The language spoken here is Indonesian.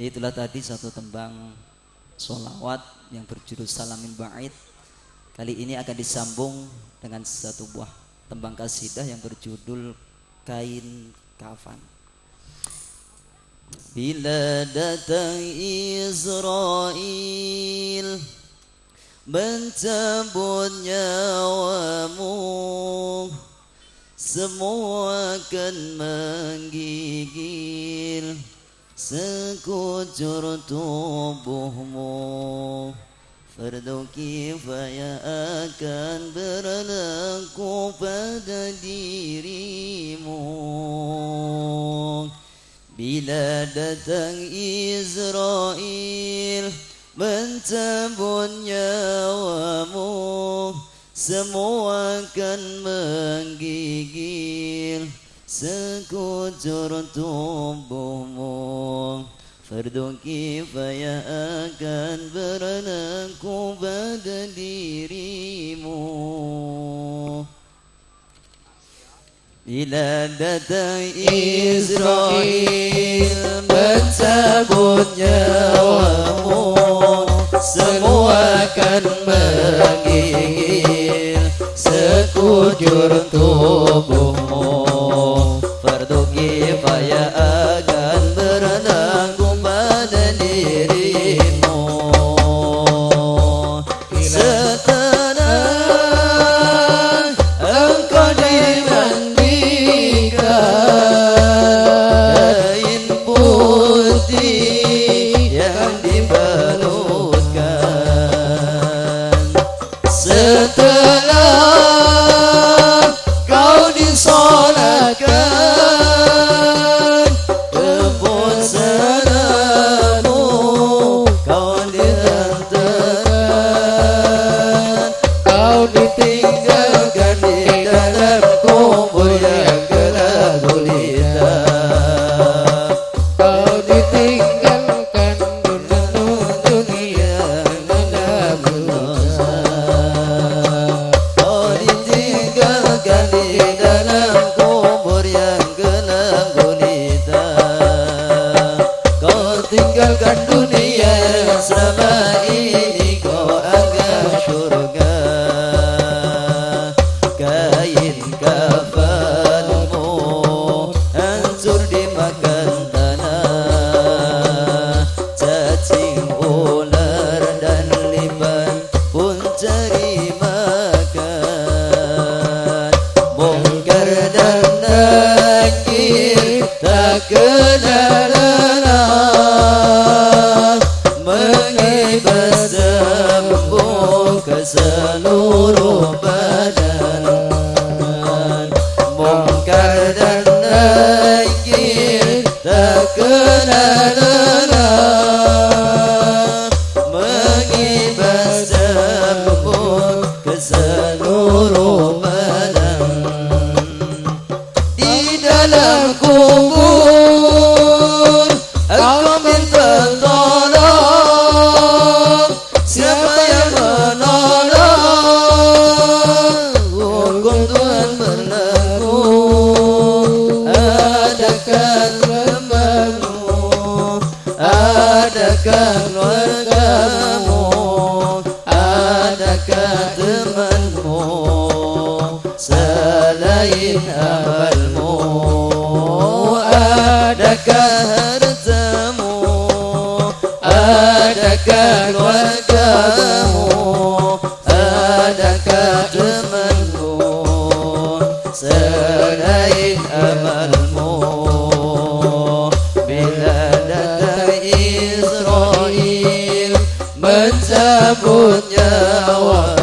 Itulah tadi satu tembang sholawat yang berjudul Salamin Ba'id. Kali ini akan disambung dengan satu buah tembang kasidah yang berjudul Kain Kafan. Bila datang Israel mencabut nyawamu, semua akan menggigil sekujur tubuhmu. Fardu kifayah akan berlaku pada dirimu. Bila datang Israel mencabut nyawamu, semua akan menggigil sekujur tubuhmu. Fardu kifayah akan berlaku pada dirimu. Bila datang Israel mencabut nyawamu, semua akan menggigil sekujur tubuhmu. Fardu kifayah akan berlaku pada dirimu. Setelah engkau dimandikan kain putih yang dibalutkan, setelah kau disolatkan kebosananmu, kau dihantarkan, kau ditinggalkan di dalam kubur yang gelap gulita. Kau ditinggalkan di dalam dunia yang gelap gulita. Kau ditinggalkan di dalam kubur yang gelap gulita. Kau tinggalkan dunia yang selama ini kau anggap surga. Kain kafanmu hancur dimakan tanah, cacing ular dan liban pun cari makan. Mungkar dan nakir tak kenal lelah, mengibas sambung ke seluruh badan. Mungkar dan nakir tak kenal lelah, mengibas sambung ke seluruh badan. Di dalam kubur aku minta tolong, siapa yang menolong? Hukum Tuhan berlaku. Adakah temanmu? Adakah keluargamu? Adakah temanmu selain amalmu? Adakah hartamu? Adakah keluargamu? Adakah temanmu selain amalmu? Bila datang Israel mencabut nyawa,